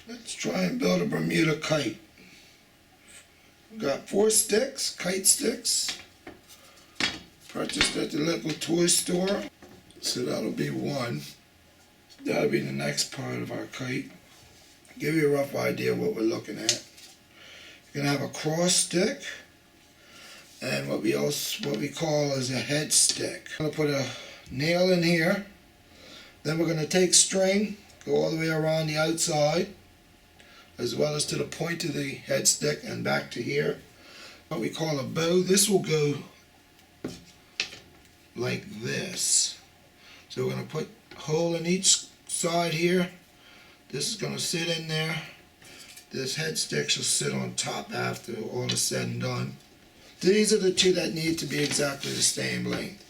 Let's try and build a Bermuda kite. Got 4 sticks, kite sticks. Purchased at the local toy store. So that'll be one. That'll be the next part of our kite. Give you a rough idea of what we're looking at. You're gonna have a cross stick and what we call is a head stick. I'm gonna put a nail in here. Then we're gonna take string, go all the way around the outside, as well as to the point of the head stick and back to here. What we call a bow. This will go like this. So we're gonna put a hole in each side here. This is gonna sit in there. This head stick shall sit on top after all is said and done. These are the two that need to be exactly the same length.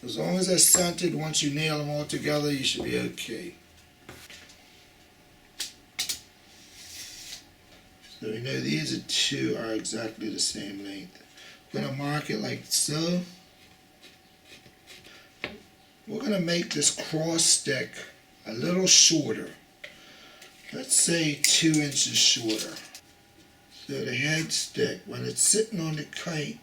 As long as they're centered, once you nail them all together, you should be okay. So we know these two are exactly the same length. I'm going to mark it like so. We're going to make this cross stick a little shorter. Let's say 2 inches shorter. So the head stick, when it's sitting on the kite,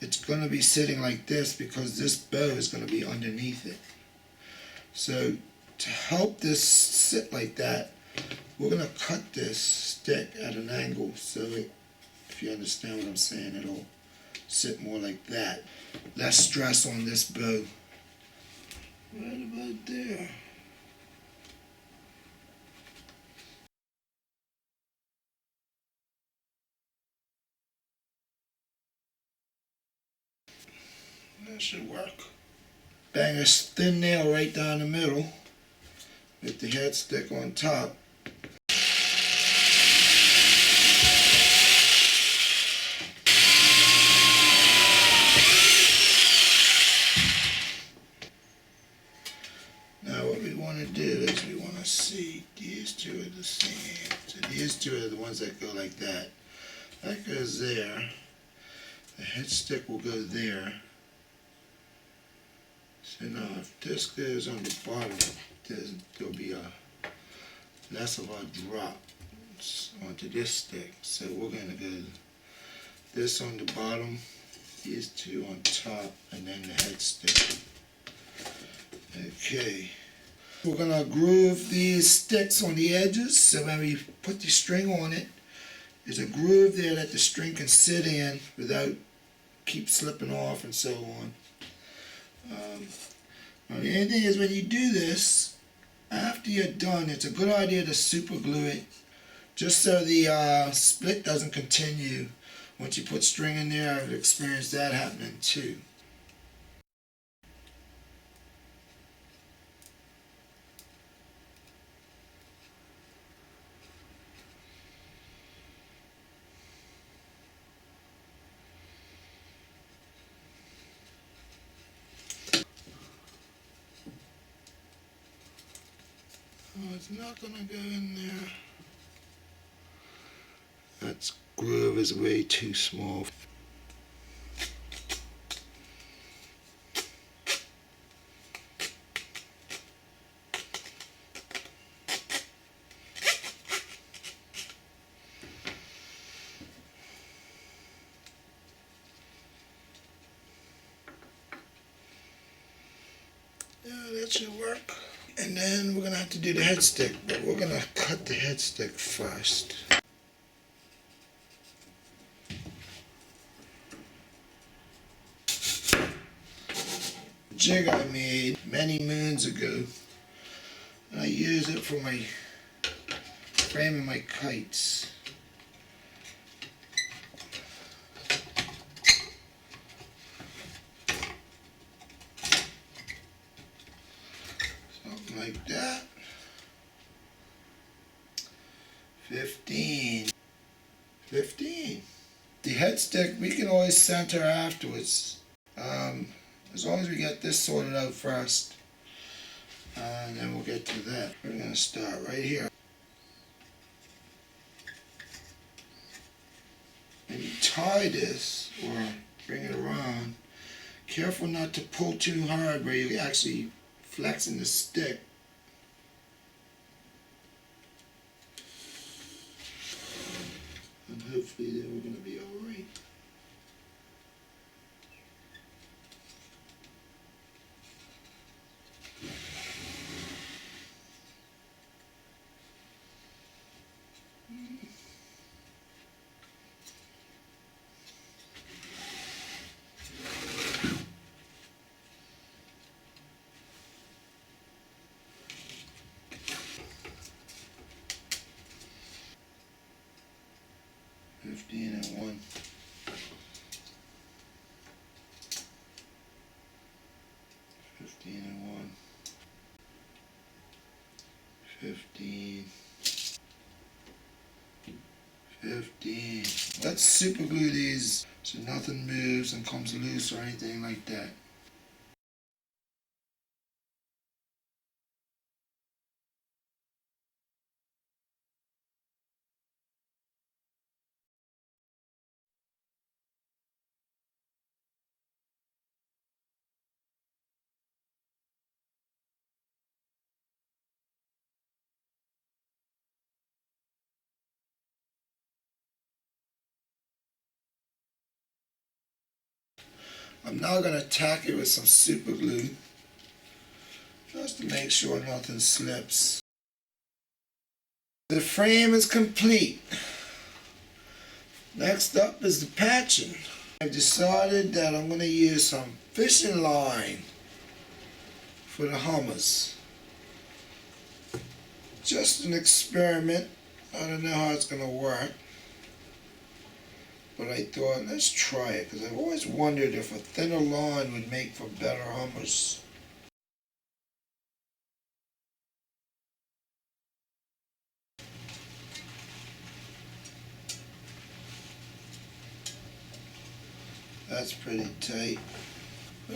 it's going to be sitting like this because this bow is going to be underneath it. So to help this sit like that, we're going to cut this stick at an angle so if you understand what I'm saying, it'll sit more like that. Less stress on this bow. Right about there. That should work. Bang a thin nail right down the middle with the head stick on top. Now what we want to do is we want to see these two are the same. So these two are the ones that go like that. That goes there. The head stick will go there. So now if this goes on the bottom, there'll be less of a drop onto this stick. So we're going to go this on the bottom, these two on top, and then the head stick. Okay. We're going to groove these sticks on the edges, so when we put the string on it, there's a groove there that the string can sit in without keep slipping off and so on. Now the only thing is when you do this, after you're done, it's a good idea to super glue it just so the split doesn't continue. Once you put string in there, I've experienced that happening too. Oh, it's not going to go in there. That groove is way too small. Yeah, that should work. And then we're going to have to do the head stick, but we're going to cut the head stick first. Jig I made many moons ago, and I use it for my framing my kites. Something like that. 15. The head stick we can always center afterwards. As long as we get this sorted out first, and then we'll get to that. We're going to start right here. When you tie this, or bring it around, careful not to pull too hard where you're actually flexing the stick. hopefully they were going to be alright. Fifteen and one. 15 and 1. 15. 15. Let's super glue these so nothing moves and comes loose or anything like that. I'm now going to tack it with some super glue just to make sure nothing slips. The frame is complete. Next up is the patching. I've decided that I'm going to use some fishing line for the hummers. Just an experiment. I don't know how it's going to work. But I thought, let's try it, because I've always wondered if a thinner line would make for better hummers. That's pretty tight.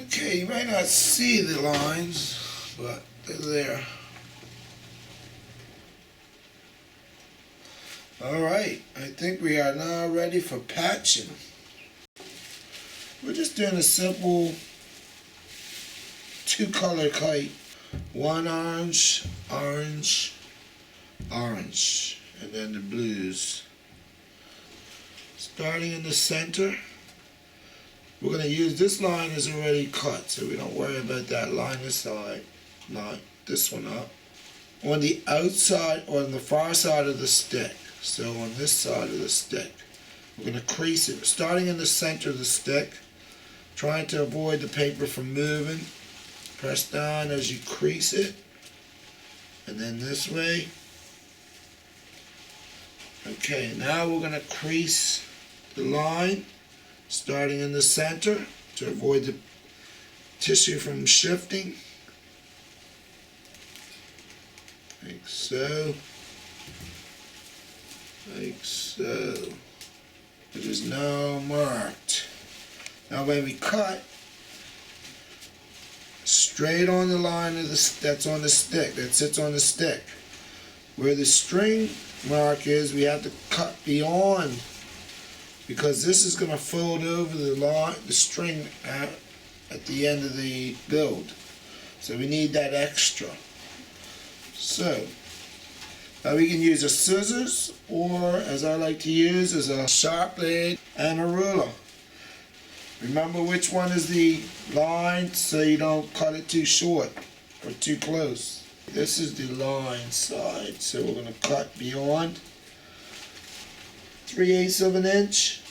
Okay, you might not see the lines, but they're there. Alright, I think we are now ready for patching. We're just doing a simple two-color kite. One orange, orange, orange, and then the blues. Starting in the center, we're going to use this line is already cut, so we don't worry about that line this side. Line this one up. On the outside, or on the far side of the stick. So on this side of the stick, we're going to crease it, starting in the center of the stick, trying to avoid the paper from moving. Press down as you crease it, and then this way. Okay, now we're going to crease the line, starting in the center to avoid the tissue from shifting, like so. Like so. It is now marked. Now when we cut, straight on the line of that's on the stick, that sits on the stick. Where the string mark is, we have to cut beyond, because this is going to fold over the line, the string at the end of the build. So we need that extra. So now we can use a scissors, or as I like to use, is a sharp blade and a ruler. Remember which one is the line so you don't cut it too short or too close. This is the line side, so we're going to cut beyond 3/8 of an inch.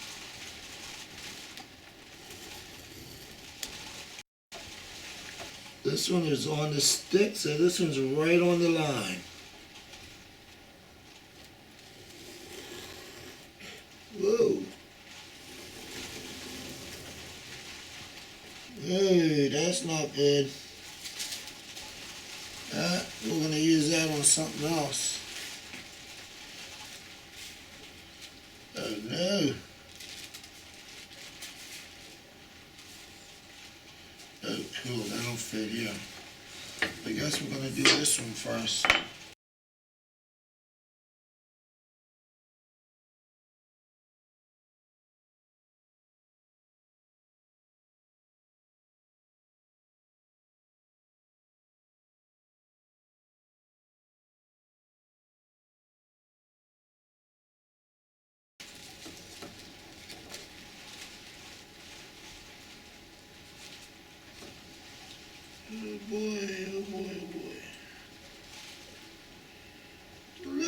This one is on the stick, so this one's right on the line. Whoa. Hey, that's not good. We're going to use that on something else. Oh no. Oh cool, that'll fit here. I guess we're going to do this one first.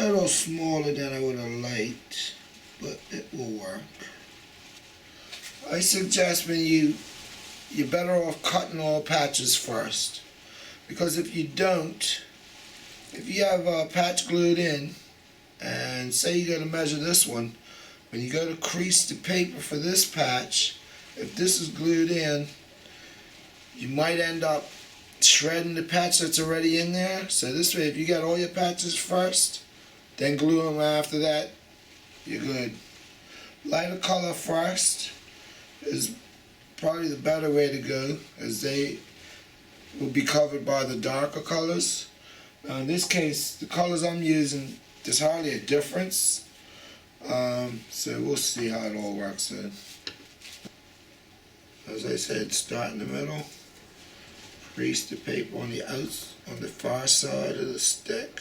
little smaller than I would have liked, but it will work. I suggest when you're better off cutting all patches first, because if you don't, if you have a patch glued in, and say you got to measure this one, when you go to crease the paper for this patch, if this is glued in, you might end up shredding the patch that's already in there. So this way, if you got all your patches first, then glue them after that, you're good. Lighter color first is probably the better way to go, as they will be covered by the darker colors. Now in this case, the colors I'm using, there's hardly a difference. So we'll see how it all works out. As I said, start in the middle. Crease the paper on the far side of the stick.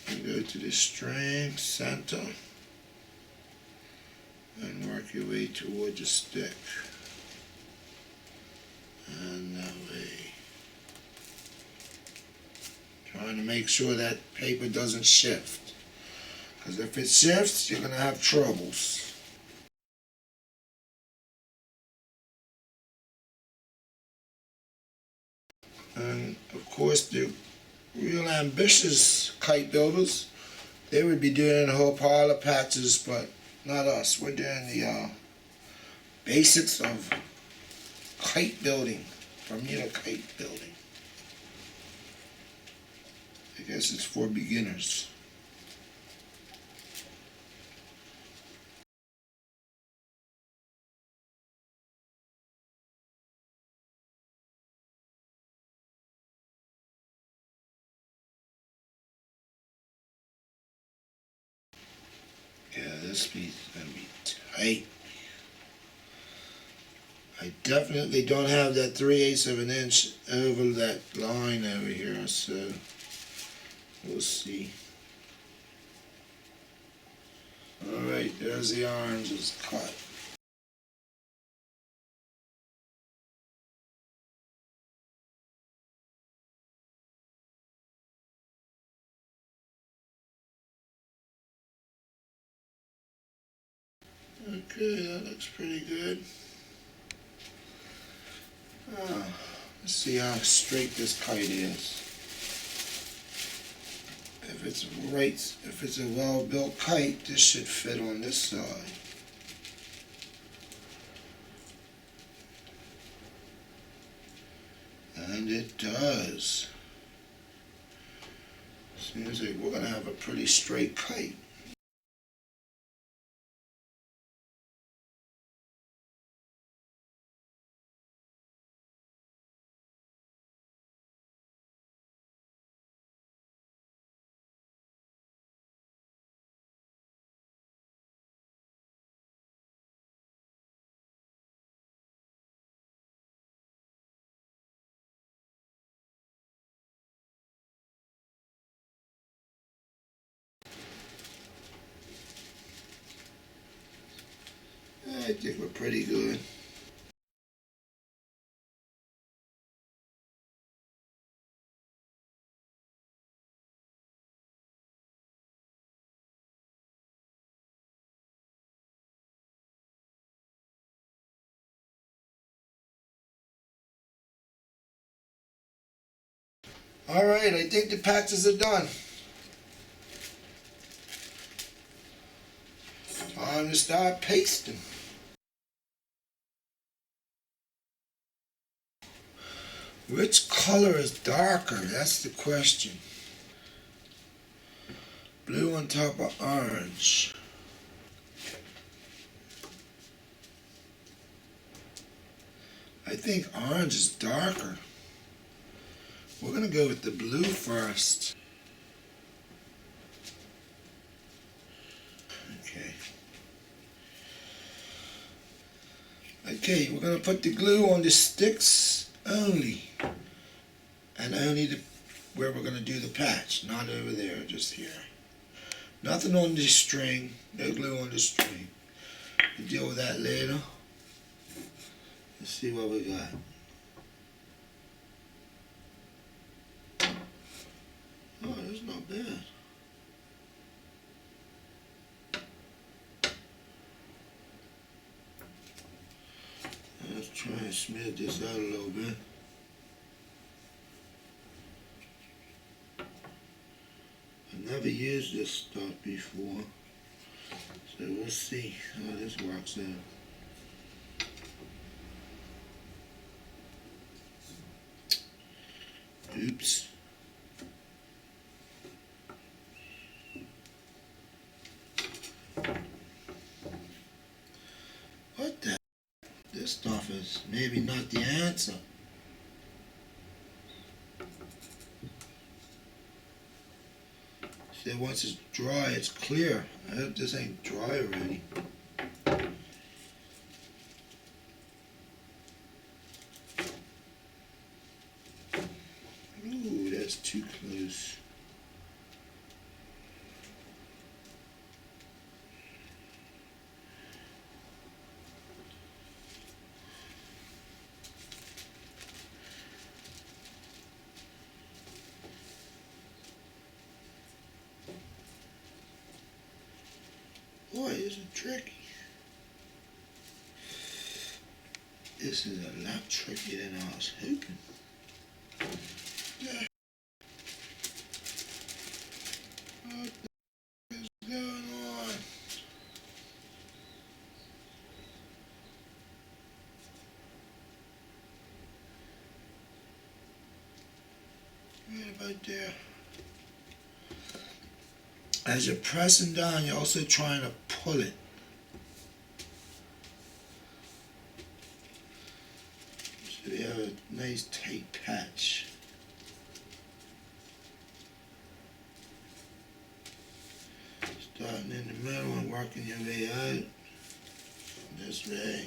And go to the string center and work your way toward the stick. And that way. Trying to make sure that paper doesn't shift. Because if it shifts, you're going to have troubles. And of course, the real ambitious kite builders, they would be doing a whole pile of patches, but not us. We're doing the basics of kite building, Bermuda kite building. I guess it's for beginners. Yeah, this piece is going to be tight. I definitely don't have that 3/8 of an inch over that line over here, so we'll see. Alright, there's the oranges cut. Okay, that looks pretty good. Let's see how straight this kite is. If it's a well-built kite, this should fit on this side. And it does. Seems like we're going to have a pretty straight kite. I think we're pretty good. Alright, I think the patches are done. Time to start pasting. Which color is darker? That's the question. Blue on top of orange. I think orange is darker. We're going to go with the blue first. Okay, we're going to put the glue on the sticks only. And only where we're going to do the patch. Not over there, just here. Nothing on the string. No glue on the string. We'll deal with that later. Let's see what we got. not bad. Let's try and smooth this out a little bit. I've never used this stuff before, so we'll see how this works out. Oops. What the? This stuff is maybe not the answer. See, once it's dry, it's clear. I hope this ain't dry already. Ooh, that's too close. Boy, is it tricky. This is a lot trickier than I was hoping. What is going on? Right about there. As you're pressing down, you're also trying to pull it. So you have a nice tight patch. Starting in the middle and working your way out this way.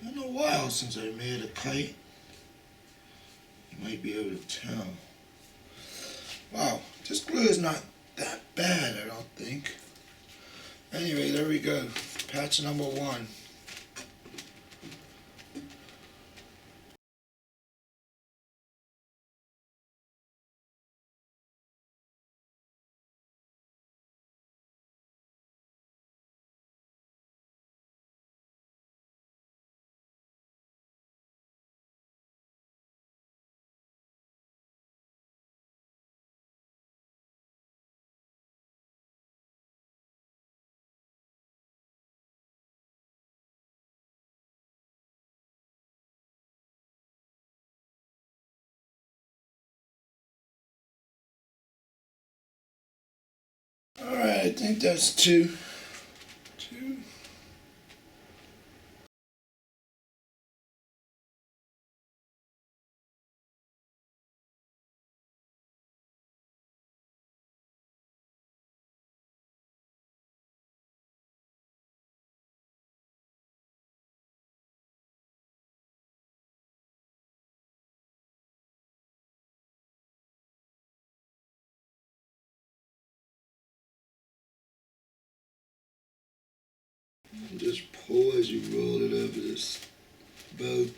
Been a while since I made a kite. You might be able to tell. Wow, this glue is not that bad, I don't think. Anyway, there we go. Patch number 1. Alright, I think that's 2. Just pull as you roll it over this boat.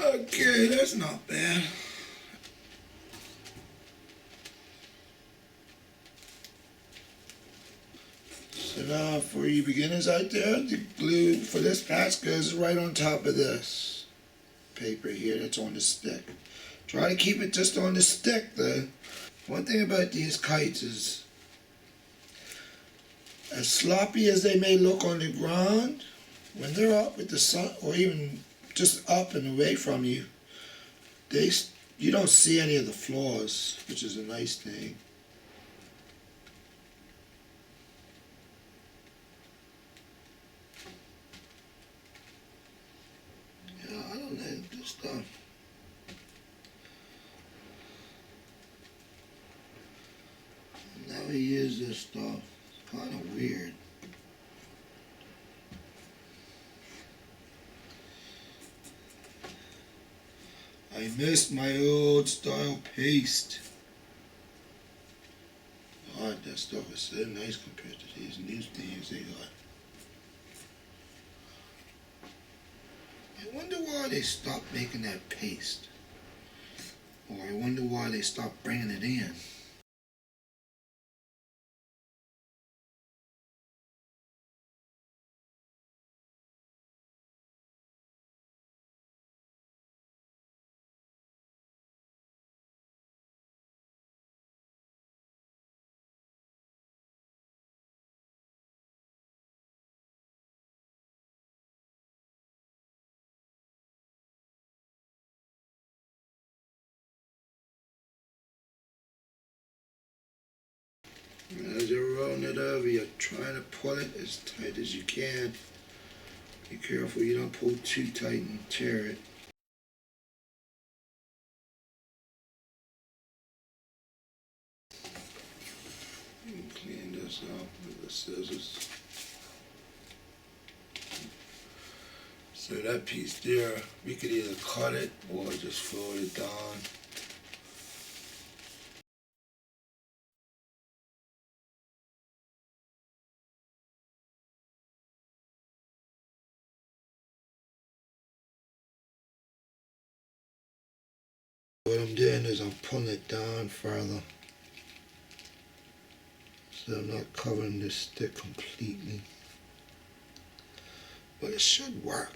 Okay, that's not bad. So now for you beginners out there, the glue for this patch goes right on top of this paper here that's on the stick. Try to keep it just on the stick though. One thing about these kites is, as sloppy as they may look on the ground, when they're up with the sun, or even just up and away from you, you don't see any of the flaws, which is a nice thing. Yeah, I don't know this stuff. this stuff. It's kind of weird. I missed my old style paste. God, that stuff is so nice compared to these new things they got. I wonder why they stopped making that paste. Or I wonder why they stopped bringing it in. As you're rolling it over, you're trying to pull it as tight as you can. Be careful you don't pull too tight and tear it. Clean this up with the scissors. So that piece there, we could either cut it or just fold it down. What I'm doing is I'm pulling it down further, so I'm not covering this stick completely. But it should work.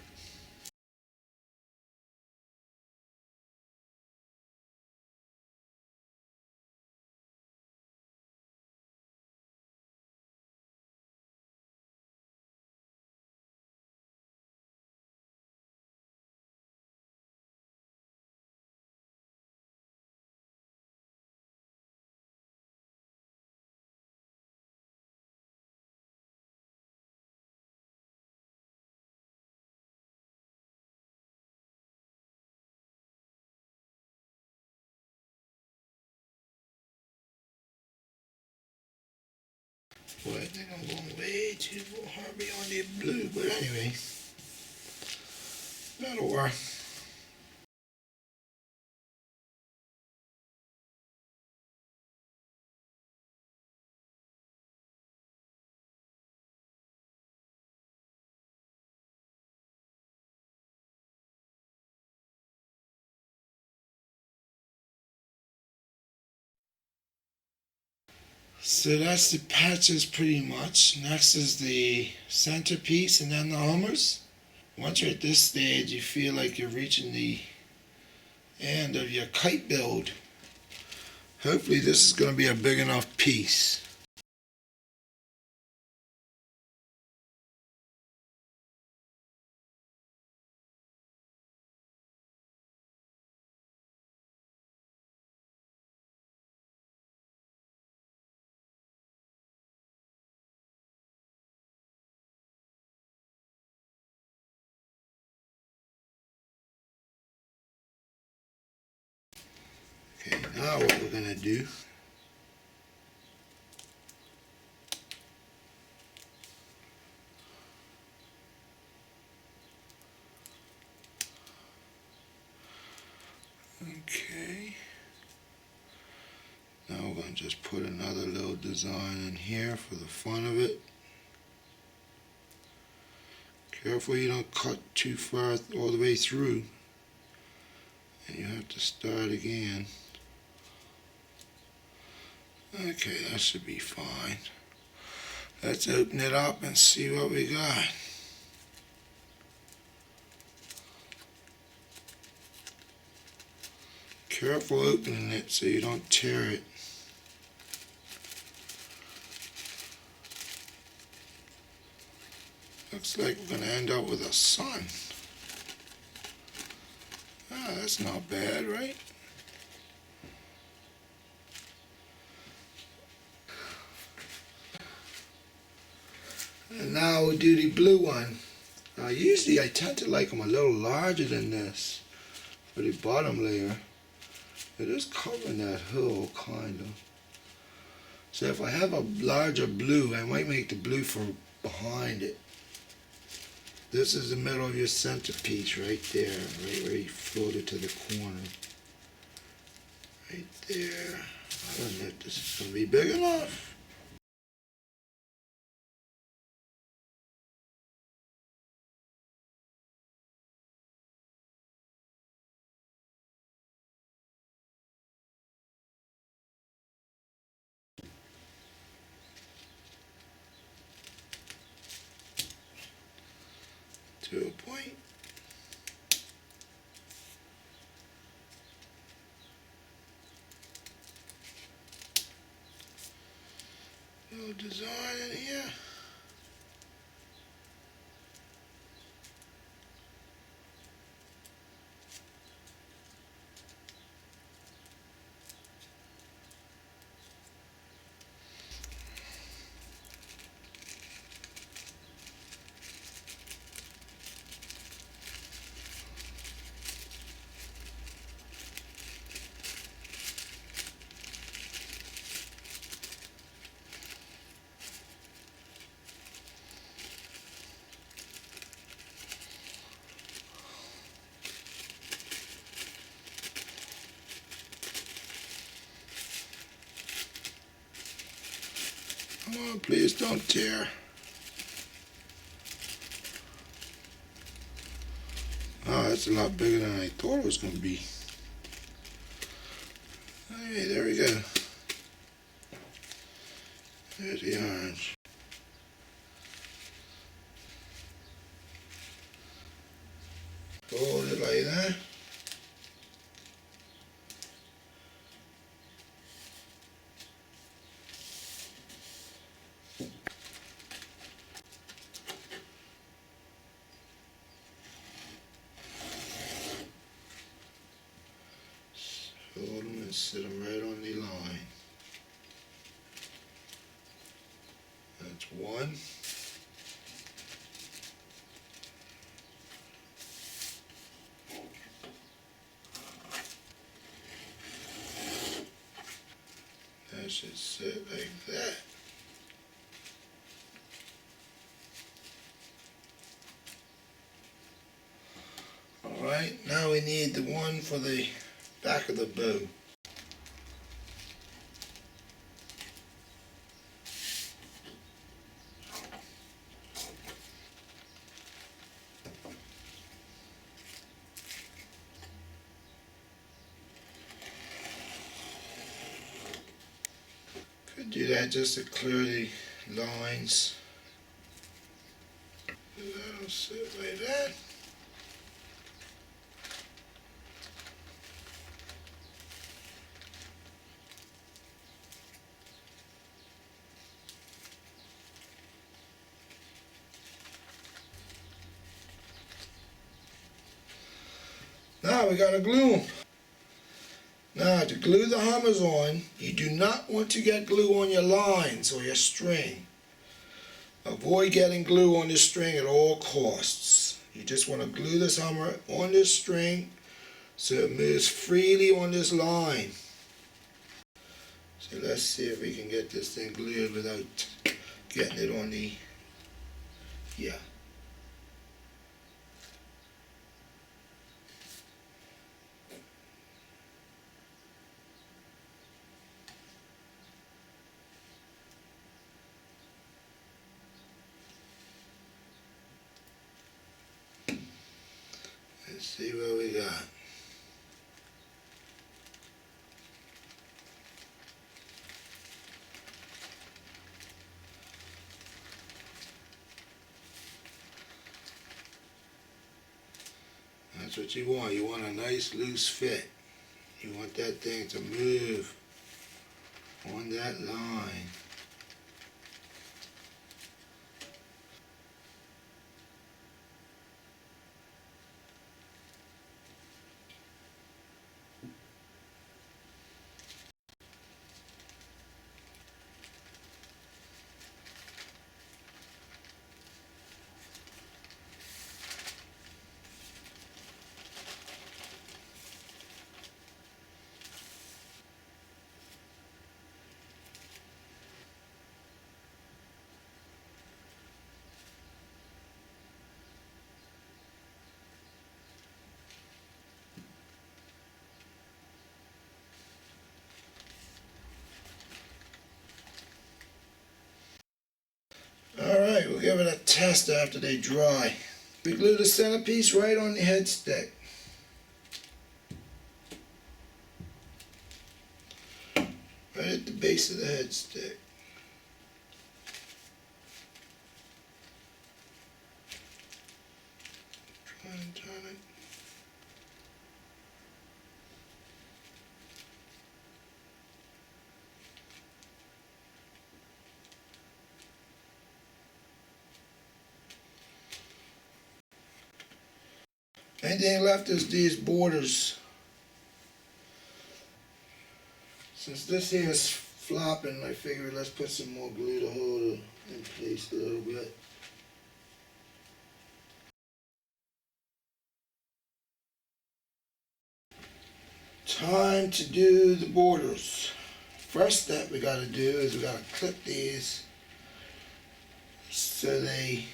Boy, I think I'm going way too hard beyond the blue, but anyway, that'll work. So that's the patches pretty much. Next is the centerpiece and then the hummers. Once you're at this stage, you feel like you're reaching the end of your kite build. Hopefully this is going to be a big enough piece. Okay, now what we're going to do, okay, now we're going to just put another little design in here for the fun of it. Careful you don't cut too far all the way through, and you have to start again. Okay, that should be fine. Let's open it up and see what we got. Careful opening it so you don't tear it. Looks like we're going to end up with a sun. Ah, that's not bad, right? And now we'll do the blue one. Usually I tend to like them a little larger than this for the bottom layer. It is covering that hull, kind of. So if I have a larger blue, I might make the blue for behind it. This is the middle of your centerpiece right there, right where you floated to the corner. Right there. I don't know if this is going to be big enough. To a point. Little design in here. Come on, please don't tear. Oh, that's a lot bigger than I thought it was going to be. Okay, there we go. There's the orange. Fold it like that. Fold them and sit them right on the line. That's one. That should sit like that. Alright, now we need the one for the back of the bow. Could do that just to clear the lines. That'll sit like that. Now we gotta glue them. Now to glue the hummers on, you do not want to get glue on your lines or your string. Avoid getting glue on this string at all costs. You just want to glue this hummer on this string so it moves freely on this line. So let's see if we can get this thing glued without getting it on the, yeah. Let's see what we got. That's what you want. You want a nice loose fit. You want that thing to move on that line. give it a test after they dry. We glue the centerpiece right on the head stick. Right at the base of the head stick. Try and turn it. Anything left is these borders. Since this here is flopping, I figured let's put some more glue to hold it in place a little bit. Time to do the borders. First step we gotta do is we gotta clip these so they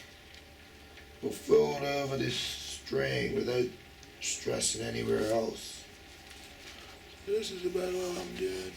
will fold over this string without stressing anywhere else. This is about all I'm doing.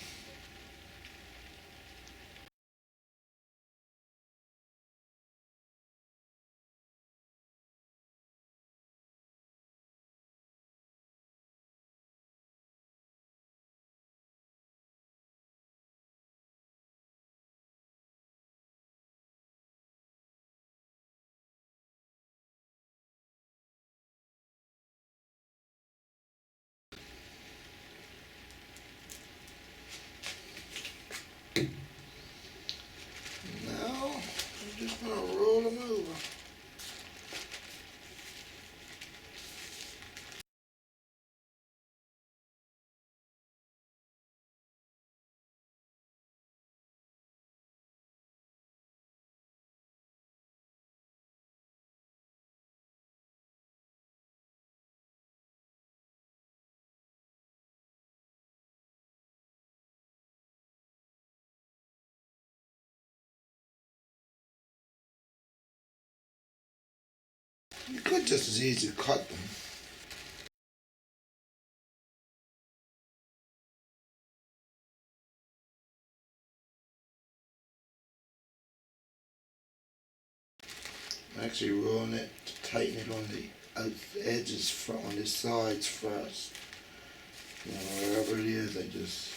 Now I'm just gonna roll them over. You could just as easily cut them. I'm actually rolling it to tighten it on the edges on the sides first. Wherever it is, I just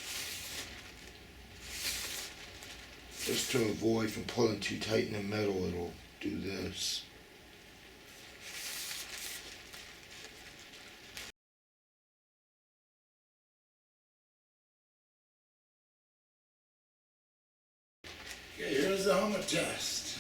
to avoid from pulling too tight in the middle, it'll do this. Okay, here's the hammer test.